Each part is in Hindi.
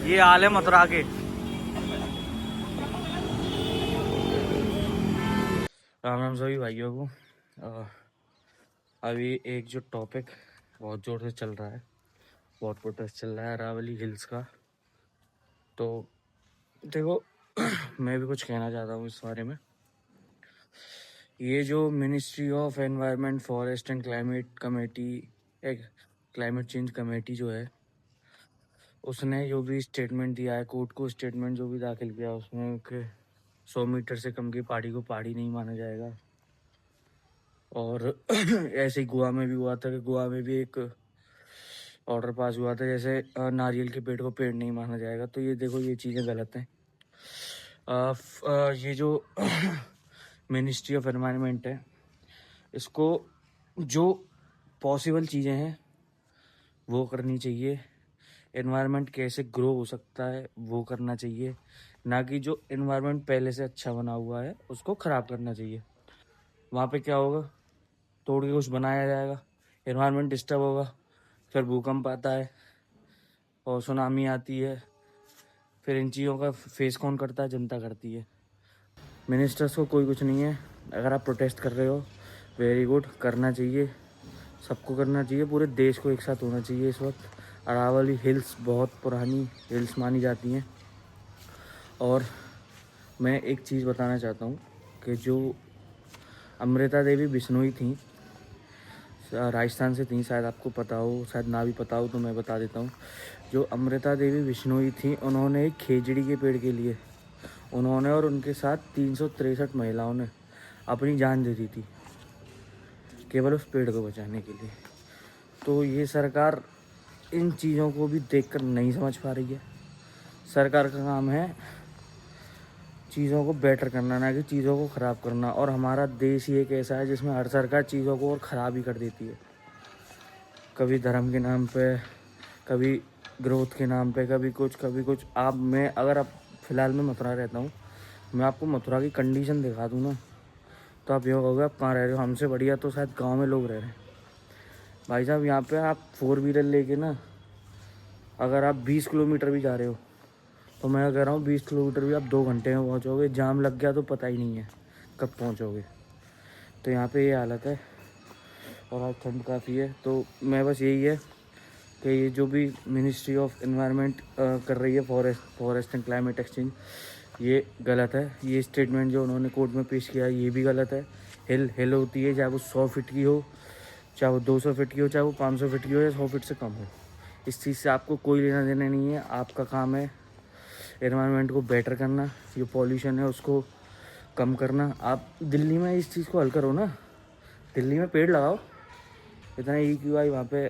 ये हाल है मथुरा के। राम राम सभी भाइयों को। अभी एक जो टॉपिक बहुत जोर से चल रहा है, बहुत प्रोटेस्ट चल रहा है अरावली हिल्स का। तो देखो मैं भी कुछ कहना चाहता हूँ इस बारे में। ये जो ministry of environment forest and climate committee, एक क्लाइमेट चेंज कमेटी जो है, उसने जो भी स्टेटमेंट दिया है कोर्ट को, स्टेटमेंट जो भी दाखिल किया उसमें कि 100 मीटर से कम की पहाड़ी को पहाड़ी नहीं माना जाएगा। और ऐसे ही गोवा में भी हुआ था कि गोवा में भी एक ऑर्डर पास हुआ था, जैसे नारियल के पेड़ को पेड़ नहीं माना जाएगा। तो ये देखो ये चीज़ें गलत हैं। ये जो मिनिस्ट्री ऑफ एनवायरनमेंट है, इसको जो पॉसिबल चीज़ें हैं वो करनी चाहिए। एनवायरनमेंट कैसे ग्रो हो सकता है वो करना चाहिए, ना कि जो एनवायरनमेंट पहले से अच्छा बना हुआ है उसको ख़राब करना चाहिए। वहाँ पे क्या होगा, तोड़ के कुछ बनाया जाएगा, एनवायरनमेंट डिस्टर्ब होगा, फिर भूकंप आता है और सुनामी आती है। फिर इन चीज़ों का फेस कौन करता है? जनता करती है। मिनिस्टर्स को कोई कुछ नहीं है। अगर आप प्रोटेस्ट कर रहे हो, वेरी गुड, करना चाहिए, सबको करना चाहिए, पूरे देश को एक साथ होना चाहिए। इस वक्त अरावली हिल्स बहुत पुरानी हिल्स मानी जाती हैं। और मैं एक चीज़ बताना चाहता हूँ कि जो अमृता देवी बिश्नोई थी, राजस्थान से थी, शायद आपको पता हो, शायद ना भी पता हो, तो मैं बता देता हूँ। जो अमृता देवी बिश्नोई थी, उन्होंने एक खेजड़ी के पेड़ के लिए उन्होंने और उनके साथ 363 महिलाओं ने अपनी जान दे दी थी, केवल उस पेड़ को बचाने के लिए। तो ये सरकार इन चीज़ों को भी देखकर नहीं समझ पा रही है। सरकार का काम है चीज़ों को बेटर करना, ना कि चीज़ों को ख़राब करना। और हमारा देश ही एक ऐसा है जिसमें हर सरकार चीज़ों को और ख़राब ही कर देती है। कभी धर्म के नाम पे, कभी ग्रोथ के नाम पे, कभी कुछ। अगर आप फ़िलहाल मैं मथुरा रहता हूँ, मैं आपको मथुरा की कंडीशन दिखा दूँ ना, तो आप ये होगा आप कहाँ रह रहे हो, हमसे बढ़िया तो शायद गांव में लोग रह रहे हैं। भाई साहब, यहाँ पे आप 4 व्हीलर लेके ना, अगर आप 20 किलोमीटर भी जा रहे हो, तो मैं कह रहा हूँ 20 किलोमीटर भी आप 2 घंटे में पहुँचोगे। जाम लग गया तो पता ही नहीं है कब पहुँचोगे। तो यहाँ पे ये हालत है। और आज ठंड काफ़ी है। तो मैं बस यही है कि ये जो भी मिनिस्ट्री ऑफ एनवायरनमेंट कर रही है, फॉरेस्ट एंड क्लाइमेट एक्सचेंज, ये गलत है। ये स्टेटमेंट जो उन्होंने कोर्ट में पेश किया है ये भी गलत है। हिल होती है, चाहे वो 100 फीट की हो, चाहे वो 200 फीट की हो, चाहे वो 500 फीट की हो, या 100 फीट से कम हो। इस चीज़ से आपको कोई लेना देना नहीं है। आपका काम है एनवायरनमेंट को बेटर करना, जो पॉल्यूशन है उसको कम करना। आप दिल्ली में इस चीज़ को हल करो ना, दिल्ली में पेड़ लगाओ। इतना EQI वहाँ पे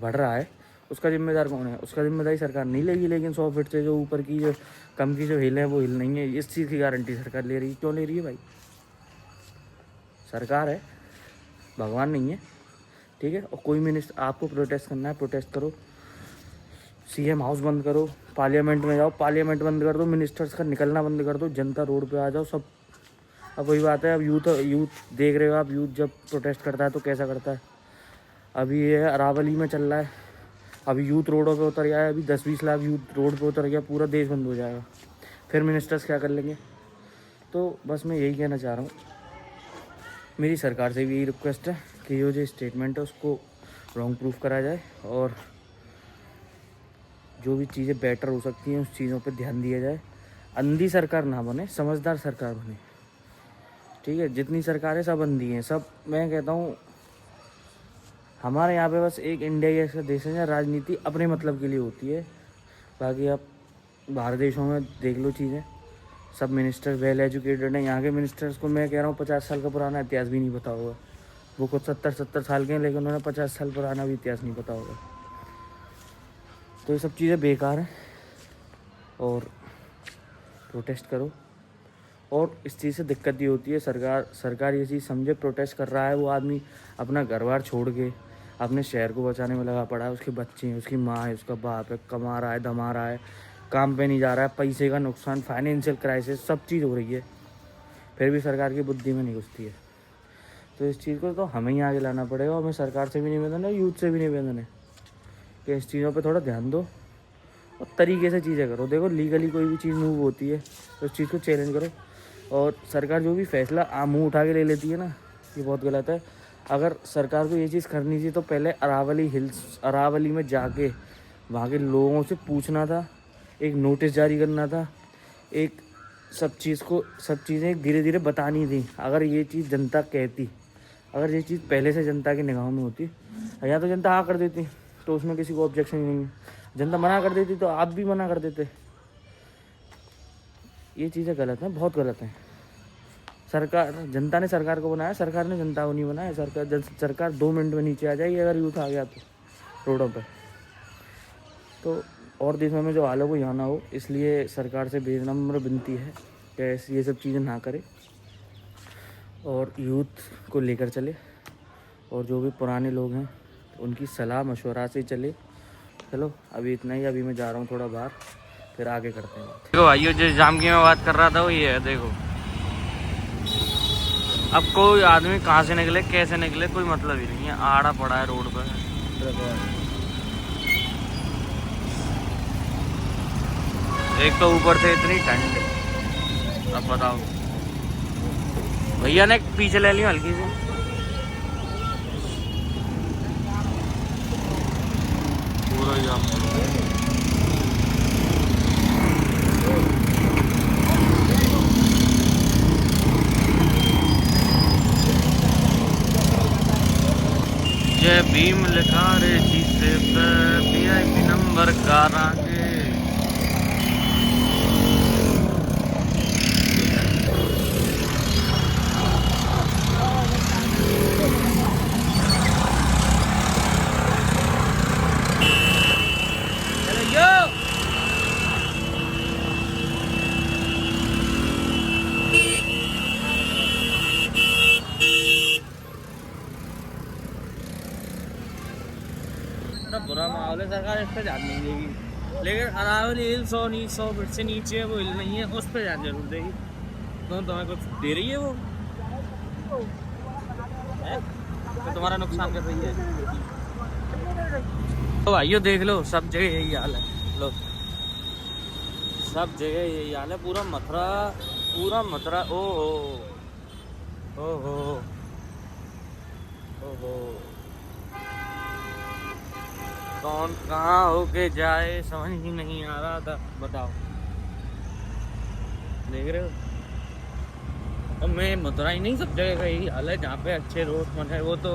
बढ़ रहा है, उसका जिम्मेदार कौन है? उसका जिम्मेदारी सरकार नहीं लेगी। लेकिन 100 फीट से जो ऊपर की जो कम की जो हिल है वो हिल नहीं है। इस चीज़ की गारंटी सरकार ले रही है। क्यों ले रही है भाई? सरकार है, भगवान नहीं है, ठीक है। और कोई मिनिस्टर, आपको प्रोटेस्ट करना है प्रोटेस्ट करो, CM हाउस बंद करो, पार्लियामेंट में जाओ, पार्लियामेंट बंद कर दो, मिनिस्टर्स का निकलना बंद कर दो, जनता रोड पे आ जाओ सब। अब वही बात है, अब यूथ देख रहे हो आप, यूथ जब प्रोटेस्ट करता है तो कैसा करता है। अभी ये अरावली में चल रहा है, अभी यूथ रोडों पे उतर गया है, अभी 10-20 लाख यूथ रोड पे उतर गया, पूरा देश बंद हो जाएगा। फिर मिनिस्टर्स क्या कर लेंगे? तो बस मैं यही कहना चाह रहा हूँ, मेरी सरकार से भी यही रिक्वेस्ट है कि ये जो स्टेटमेंट है उसको रॉन्ग प्रूफ करा जाए, और जो भी चीज़ें बेटर हो सकती हैं उस चीज़ों पे ध्यान दिया जाए। अंधी सरकार ना बने, समझदार सरकार बने, ठीक है। जितनी सरकारें सब अंधी हैं, सब। मैं कहता हूँ हमारे यहाँ पे बस एक इंडिया ही ऐसा देश है जहाँ राजनीति अपने मतलब के लिए होती है। बाकी आप बाहर देशों में देख लो चीज़ें, सब मिनिस्टर वेल एजुकेटेड हैं। यहाँ के मिनिस्टर्स को मैं कह रहा हूँ 50 साल का पुराना इतिहास भी नहीं पता होगा। वो खुद 70 साल के हैं, लेकिन उन्होंने 50 साल पुराना भी इतिहास नहीं पता होगा। तो ये सब चीज़ें बेकार हैं। और प्रोटेस्ट करो। और इस चीज़ से दिक्कत ये होती है, सरकार ये चीज़ समझे, प्रोटेस्ट कर रहा है वो आदमी अपना घर बार छोड़ के अपने शहर को बचाने में लगा पड़ा है। उसके बच्चे हैं, उसकी माँ है, उसका बाप है, कमा रहा है, धमा रहा है, काम पे नहीं जा रहा है, पैसे का नुकसान, फाइनेंशियल क्राइसिस, सब चीज़ हो रही है, फिर भी सरकार की बुद्धि में नहीं घुसती है। तो इस चीज़ को तो हमें ही आगे लाना पड़ेगा। और मैं सरकार से भी निवेदन है, यूथ से भी निवेदन है कि इस चीज़ों पर थोड़ा ध्यान दो और तरीके से चीज़ें करो। देखो लीगली कोई भी चीज़ मूव होती है तो उस चीज़ को चैलेंज करो। और सरकार जो भी फैसला मुँह उठा के ले लेती है ना, ये बहुत गलत है। अगर सरकार को ये चीज़ करनी थी तो पहले अरावली में जाके वहाँ के लोगों से पूछना था, एक नोटिस जारी करना था, एक सब चीज़ें धीरे धीरे बतानी थी। अगर ये चीज़ जनता कहती, अगर ये चीज़ पहले से जनता की निगाहों में होती, या तो जनता हाँ कर देती तो उसमें किसी को ऑब्जेक्शन ही नहीं है, जनता मना कर देती तो आप भी मना कर देते। ये चीज़ें गलत हैं, बहुत गलत हैं। जनता ने सरकार को बनाया, सरकार ने जनता को नहीं बनाया। सरकार 2 मिनट में नीचे आ जाएगी अगर यूथ आ गया तो रोडों पर। तो और देशों में जो हाल है वो यहाँ ना हो, इसलिए सरकार से बेनम्र विनती है कि ये सब चीज़ें ना करे और यूथ को लेकर चले। और जो भी पुराने लोग हैं उनकी सलाह मशवरा से चले। चलो अभी इतना ही, अभी मैं जा रहा हूँ थोड़ा बाहर, फिर आगे करते हैं। देखो भाइयों, जिस जाम की मैं बात कर रहा था वो ये है। देखो अब कोई आदमी कहाँ से निकले कैसे निकले कोई मतलब ही नहीं है, आड़ा पड़ा है रोड पर। एक तो ऊपर से इतनी ठंड, अब बताओ। भैया ने पीछे ले ली हल्की सी। पूरा जाम जय भीम लिखा रे जीते पे VIP नंबर कारांगे। बुरा माहौल है, सरकार इस पर ध्यान नहीं देगी। लेकिन अरावली हिल 100 फीट से नीचे है, वो हिल नहीं है, उस पर ध्यान जरूर देगी। तो तुम्हें कुछ दे रही है वो है? तो तुम्हारा नुकसान कर रही है। तो भाइयों देख लो, सब जगह यही हाल है। लो सब जगह यही हाल है, पूरा मथुरा। ओ हो कौन कहाँ होके जाए समझ ही नहीं आ रहा था। बताओ, देख रहे हो? अब मैं मथुरा ही नहीं, सब जगह का यही हाल है। जहाँ पे अच्छे रोड बने वो तो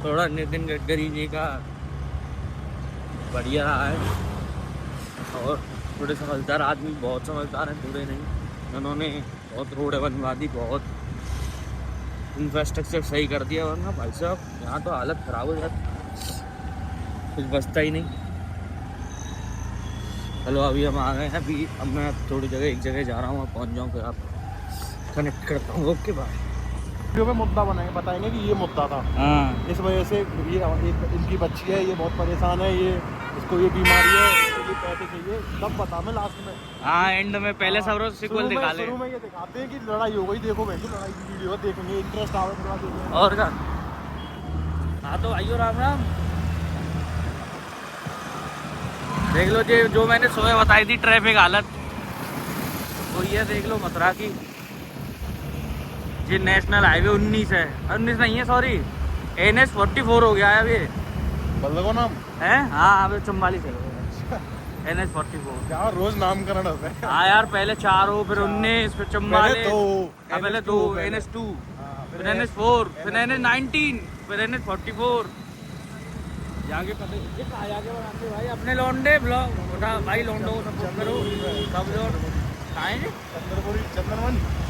थोड़ा नितिन गडकरी जी का बढ़िया रहा है। और थोड़े समझदार आदमी, बहुत समझदार हैं, थोड़े नहीं। उन्होंने बहुत रोड बनवा दी, बहुत इंफ्रास्ट्रक्चर सही कर दिया। वरना भाई साहब यहाँ तो हालत ख़राब हो जाती, कुछ बचता ही नहीं। चलो अभी हम आ गए हैं। अभी अब मैं थोड़ी जगह एक जगह जा रहा हूँ, पहुँच जाऊँ फिर आप कनेक्ट करता हूँ। Okay bye. वीडियो में मुद्दा बनाएंगे, बताएंगे कि ये मुद्दा था। हाँ, इस वजह से ये इनकी बच्ची है, ये बहुत परेशान है, ये इसको ये बीमारी है, इसको ये पैसे चाहिए, सब बता मैं लास्ट में। हाँ एंड में पहले सब रोज सिक्वल दिखा ले। शुरू में ये दिखाते हैं कि लड़ाई हो गई, देखो बहन लड़ाई की वीडियो देखेंगे, इंटरेस्ट आवे थोड़ा देखेंगे। और क्या। हाँ तो आइयो राम राम। देख लो जी, जो मैंने सुबह बताई थी ट्रैफिक हालत, वो ये देख लो मथुरा की। ये नेशनल हाईवे 19 है, 19 नहीं है सॉरी, NH 44 हो गया है अभी। बल्लभो नाम है? हाँ अभी 44 है। NH 44 क्या रोज नामकरण होता है। हाँ यार, पहले 4 हो, फिर 19, फिर 44, पहले 2 NH 2, फिर NH 4, फिर NH 19, फिर NH 44। जाके पता ये कहाँ जाके बनाते भाई अपने लौंडे ब्लॉग उठा भाई, लौंडो को सपोर्ट करो सब लोग। कहाँ है?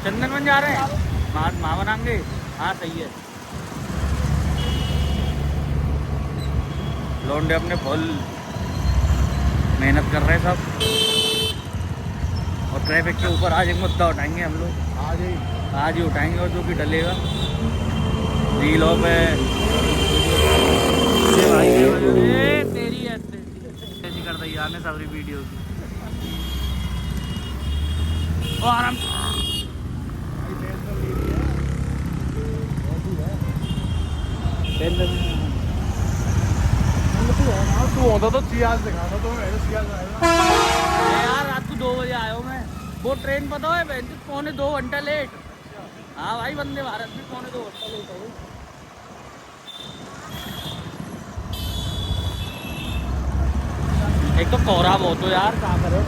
चंदनवन जा रहे हैं, माँ बनाएंगे। हाँ सही है, लौंडे अपने फुल मेहनत कर रहे हैं सब। और ट्रैफिक के ऊपर आज एक मुद्दा उठाएंगे हम लोग, आज ही उठाएंगे। और जो भी डलेगा रीलों पे तेरी ऐसी कर दी यार सारी वीडियो की। ओ आराम तू होता तो सियाज दिखाना, तो मैं सियाज वो ट्रेन पता है 2.25 घंटा लेट। हाँ भाई, वंदे भारत भी 2.25 घंटा लेट हो गई। एक तो कोहरा बहुत हो यार, क्या करो,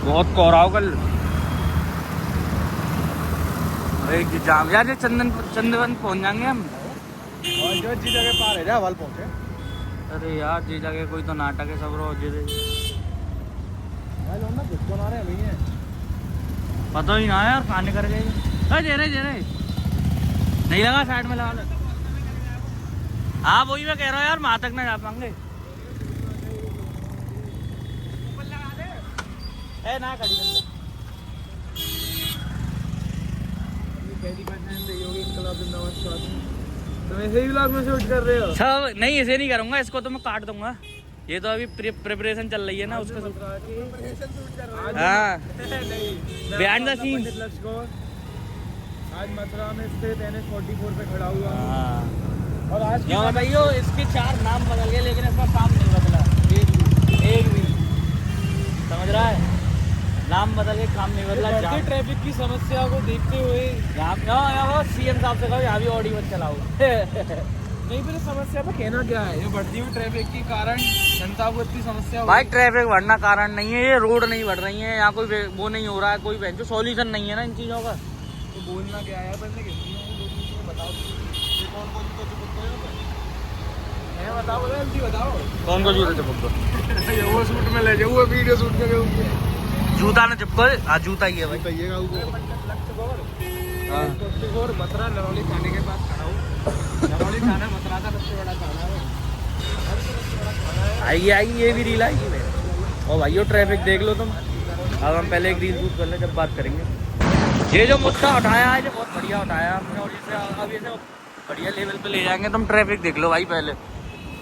बहुत कोहरा हो कल। एक जाम यार, ये चंदन पहुंच जाएंगे हम। और जो जी जगह पार है जा हवाल पहुंचे। अरे यार जी जगह कोई तो नाटक है सब रोज जी भाई लोग ना घुस मारे अभी है। पता ही ना यार, खाने कर गए जे रहे नहीं लगा, साइड में लगा लो। हाँ वही मैं कह रहा हूँ यार, वहां तक ना जा पाएंगे। ए ना खड़ी तुम ऐसे ही व्लॉग में शूट कर रहे हो? सब नहीं, ऐसे नहीं करूंगा, इसको तो मैं काट दूंगा। ये तो अभी प्रिपरेशन चल रही है ना उसका। हाँ बिहाइंड द सीन। आज मथुरा में स्थित NH-44 पे खड़ा हुआ। और आज क्यों बताइयो, इसके 4 नाम बदल गए लेकिन इसका काम नहीं बदला एक भी। समझ रहा है, नाम बदल के काम नहीं बदला। ट्रैफिक की समस्या को देखते हुए यहाँ CM साहब से कहो यहाँ भी ऑडी मत चलाओ। नहीं, फिर समस्या पर कहना क्या है? ये बढ़ती हुई ट्रैफिक के कारण जनता को इतनी समस्या भाई ट्रैफिक बढ़ना कारण नहीं है, ये रोड नहीं बढ़ रही है, यहाँ कोई वो नहीं हो रहा है, कोई जो सॉल्यूशन नहीं है ना इन चीज़ों का। तो बोलना क्या है? बंदे बताओ बताओ बताओ कौन को जूता चिपक दो। वो शूट में ले जाओ, वो वीडियो शूट में जूता ना चिपको। हाँ जूता ही है भाई। और मथुरा नरौली थाने के पास खड़ा हूँ। नरौली थाना मथुरा का सबसे बड़ा थाना है। आइए ये भी रील आई है। और भाई ट्रैफिक देख लो तुम। अब हम पहले एक रील शूट कर ले, जब बात करेंगे। ये जो मुद्दा उठाया है, ये बहुत बढ़िया उठाया हमने, और इसे अब इसे बढ़िया लेवल पे ले जाएंगे। तुम ट्रैफिक देख लो भाई पहले,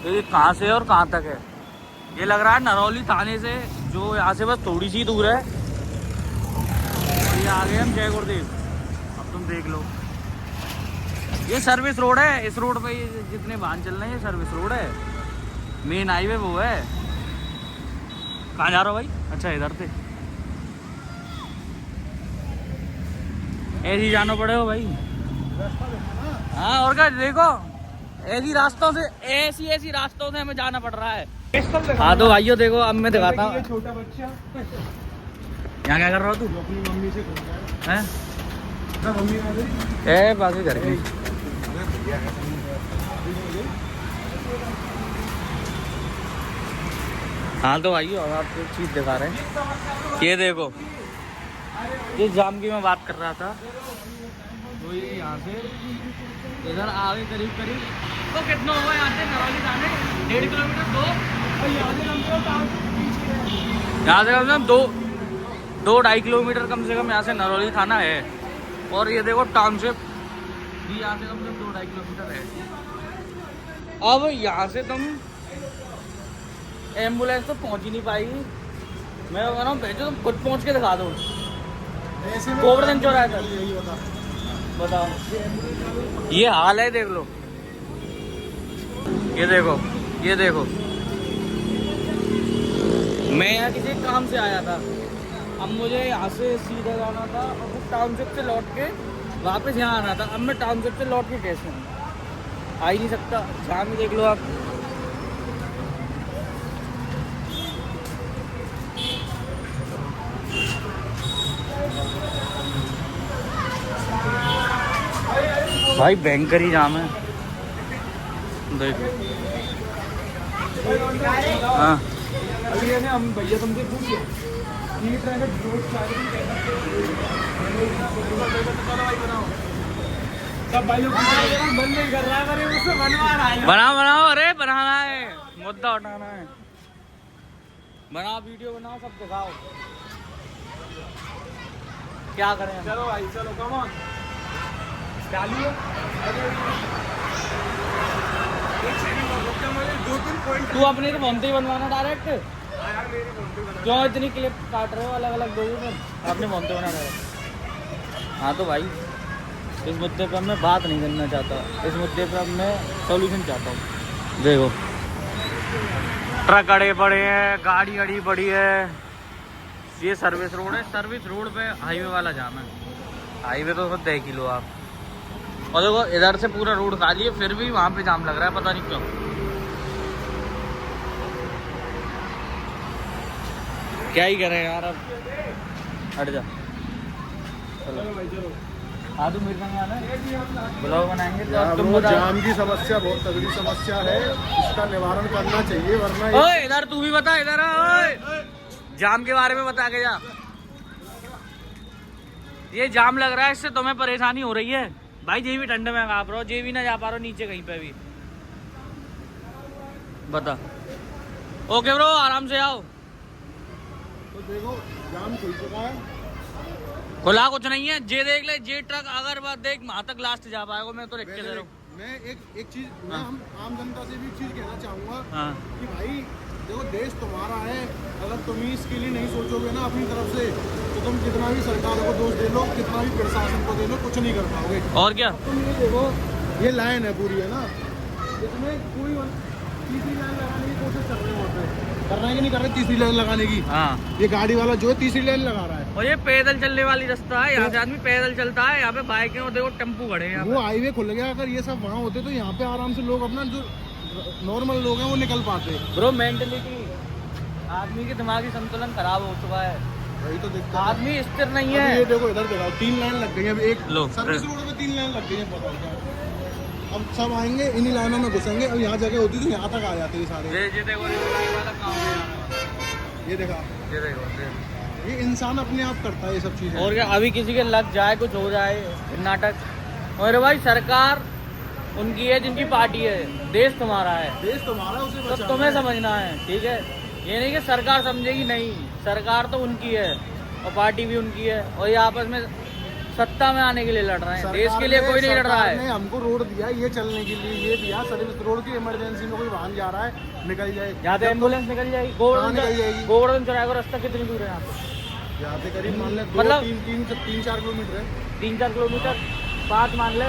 तो ये कहाँ से और कहाँ तक है। ये लग रहा है नरौली थाने से, जो यहाँ से बस थोड़ी सी दूर है, और ये आ गए हम जय गुरुदेव। अब तुम देख लो, ये सर्विस रोड है। इस रोड पे जितने वाहन चल रहे हैं, ये सर्विस रोड है, मेन हाईवे वो है। कहाँ जा रहे हो भाई? अच्छा इधर से ऐसे ही जाना पड़ेगा भाई। हाँ और क्या, देखो ऐसी रास्तों से हमें जाना पड़ रहा है। हाँ तो भाइयों देखो, अब मैं दिखाता हूँ। छोटा बच्चा यहाँ क्या कर रहा हो तू? अपनी मम्मी से हैं? मम्मी ए बाकी घर के। हाँ तो भाइयों अब आपको एक चीज़ दिखा रहे हैं। ये देखो, जिस जाम की मैं बात कर रहा था, तो ये यहाँ से इधर आगे करीब तो कितना हुआ यहाँ से नरौली थाने? 1.5 किलोमीटर। यहाँ से कम से कम 2-2.5 किलोमीटर कम से कम यहाँ से नरौली थाना है। और ये देखो टाउनशिप भी यहाँ से कम 2-2.5 किलोमीटर है। अब यहाँ से तुम एम्बुलेंस तो पहुँच ही नहीं पाएगी। मैं कह रहा हूँ भेजो, तुम खुद पहुँच के दिखा दो गोवर्धन चौराहे तक। बताओ, ये हाल है, देख लो। ये देखो मैं यहाँ किसी काम से आया था, अब मुझे यहाँ से सीधा जाना था और फिर टाउनशिप से लौट के वापस यहाँ आना था। अब मैं टाउनशिप से लौट के कैसे आ ही नहीं सकता। जाम ही देख लो आप। भाई भयंकर ही जाम है, देखो। हाँ अभी है ना, हम भैया तुमसे पूछिए ये ट्रैफिक रोड सब भाई लोग बंद नहीं कर रहा है, उससे बनवा रहा है। बनाओ, अरे बनाना है, मुद्दा उठाना है। बनाओ, वीडियो बनाओ, सब दिखाओ। क्या करें? चलो भाई चलो, कम ऑन डालिए। तू अपने तो फोन से ही बनवाना डायरेक्ट। क्यों इतनी क्लिप काट रहे हो अलग अलग लोगों में? अपने फोन से बना डायरेक्ट। हाँ तो भाई इस मुद्दे पर मैं बात नहीं करना चाहता, इस मुद्दे पर मैं सॉल्यूशन चाहता हूँ। देखो ट्रक अड़े पड़े हैं, गाड़ी अड़ी पड़ी है, ये सर्विस रोड है, सर्विस रोड पे हाईवे वाला जाम है। हाईवे तो खुद देख ही लो आप। और देखो इधर से पूरा रोड खाली है, फिर भी वहाँ पे जाम लग रहा है, पता नहीं क्यों। क्या ही करें यार, अब हट जा। हाँ तो मेरे संग आना, ब्लॉग बनाएंगे तो अब तुम बता। जाम की समस्या बहुत तगड़ी समस्या है, इसका निवारण करना चाहिए, वरना ओए इधर तू भी बता, इधर ओए जाम के बारे में बता के जा। ये जाम लग रहा है, इससे तुम्हें परेशानी हो रही है भाई। जे भी ठंडे में काँप रहा हो, जे भी ना जा पा रहा हो नीचे कहीं पे भी, बता। ओके ब्रो, आराम से आओ। तो देखो जाम खुल चुका है। खुला कुछ नहीं है, जे देख ले, जे ट्रक अगर बात देख वहां तक लास्ट जा पाएगा। मैं तो देख के दे रहा हूँ। मैं एक चीज, मैं हम आम जनता से भी एक चीज कहना चाहूंगा हाँ। कि भाई देखो देश तुम्हारा है, अगर तुम ही इसके लिए नहीं सोचोगे ना अपनी तरफ से, तो तुम कितना भी सरकार को दोष दे लो, कितना भी प्रशासन को दे लो, कुछ नहीं कर पाओगे। और क्या, तुम ये देखो, ये लाइन है पूरी, है ना, इसमें कोई तीसरी लाइन लगाने की कोशिश कर रहे होते हैं, कर रहे हैं कि नहीं कर रहे तीसरी लाइन लगाने की। हाँ। ये गाड़ी वाला जो है तीसरी लाइन लगा रहा है, और ये पैदल चलने वाली रास्ता है, यहाँ से आदमी पैदल चलता है, यहाँ पे बाइक और देखो टेम्पू खड़े हैं। वो हाईवे खुल गया, अगर ये सब वहाँ होते तो यहाँ पे आराम से लोग अपना जो नॉर्मल लोग हैं वो निकल पाते। ब्रो मेंटलिटी, आदमी के दिमागी संतुलन खराब हो चुका है, वही तो दिक्कत है। आदमी स्थिर नहीं है। ये देखो इधर दिखाओ, 3 लाइन लग गई है, एक लो सर्विस रोड पे 3 लाइन लग गई है, बताओ क्या। अब सब आएंगे इन्हीं लाइनों में घुसेंगे, अब यहाँ जगह होती तो यहाँ तक आ जाते हैं सारे। ये देखो ये वाला काम है, ये देखा, ये देखो, ये इंसान अपने आप करता है ये सब चीजें। और क्या, अभी किसी के लग जाए, कुछ हो जाए नाटक। और भाई सरकार उनकी है जिनकी पार्टी है, देश तुम्हारा है, देश तुम्हारा, उसे तो बचाना तुम्हें है। समझना है, ठीक है। ये नहीं कि सरकार समझेगी, नहीं, सरकार तो उनकी है और पार्टी भी उनकी है, और ये आपस में सत्ता में आने के लिए लड़ रहे हैं, देश के लिए कोई नहीं लड़ रहा है। हमको रोड दिया ये चलने के लिए, ये दिया सर्विस रोड की, इमरजेंसी में कोई वाहन जा रहा है निकल जाए, यहाँ से एम्बुलेंस निकल जाएगी। गोवर्धन चौराहे का रास्ता कितनी दूर है यहाँ से? यहाँ से करीब मान ले मतलब 3-4 किलोमीटर है, 3-4 किलोमीटर, 5 मान ले,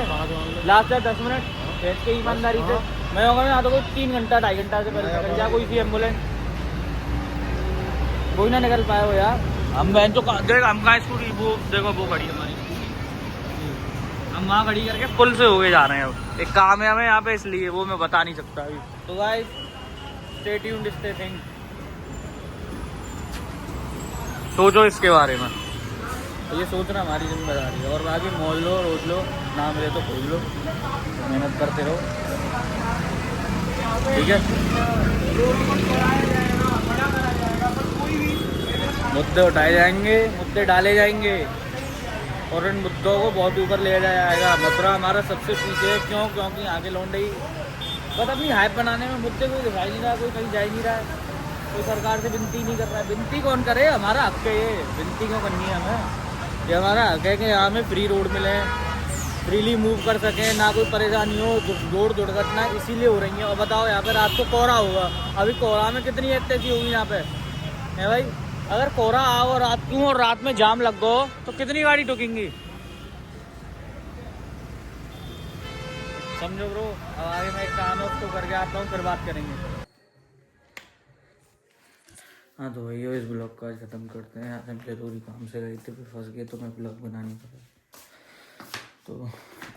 लास्ट 10 मिनट भेज के ईमानदारी से। मैं होगा यहाँ तो कोई 3 घंटा 2.5 घंटा से पहले निकल जाए कोई सी एम्बुलेंस, कोई ना निकल पाए हो यार। हम बहन तो देख, हम कहाँ स्कूटी, वो देखो वो खड़ी है हमारी, हम वहाँ खड़ी करके पुल से होके जा रहे हैं। अब एक काम है हमें यहाँ पे, इसलिए वो मैं बता नहीं सकता अभी। तो guys stay tuned, stay think, सोचो इसके बारे में, तो ये सोचना हमारी जिम्मेदारी है। और बाकी मोल लो, रोज लो, ना मिले तो खोल लो, मेहनत करते रहो, ठीक है। मुद्दे उठाए जाएंगे, मुद्दे डाले जाएंगे, और इन मुद्दों को बहुत ऊपर ले जाया जाएगा। मथुरा हमारा सबसे पीछे है, क्यों? क्योंकि आगे लौंडे ही बस अपनी हाइप बनाने में मुद्दे कोई दिखाई नहीं रहा, कोई कहीं जा ही नहीं रहा है, कोई सरकार से विनती नहीं कर रहा है। विनती कौन करे, हमारा हक है ये, विनती क्यों करनी है हमें? ये हमारा हक है कि यहाँ हमें फ्री रोड मिले, फ्रीली मूव कर सकें, ना कोई परेशानी हो, रोड दुर्घटना इसीलिए हो रही है। और बताओ यहाँ पे रात को कोहरा होगा, अभी कोहरा में कितनी तेजी होगी यहाँ पे, है भाई? अगर कोहरा आओ रात को और रात में जाम लग गो तो कितनी गाड़ी ठुकेंगी, समझो ब्रो। अब आगे मैं एक काम है उसको करके आता हूँ, फिर बात करेंगे। हाँ तो भैया इस ब्लॉग का आज ख़त्म करते हैं। यहाँ से जरूरी काम से गए थे, फिर फंस गए तो मैं ब्लॉग बना नहीं पाया, तो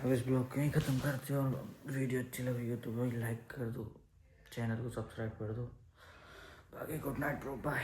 अब इस ब्लॉग को ही ख़त्म करते हैं। और वीडियो अच्छी लगी हो तो भाई लाइक कर दो, चैनल को सब्सक्राइब कर दो। बाकी गुड नाइट ब्रो, बाय।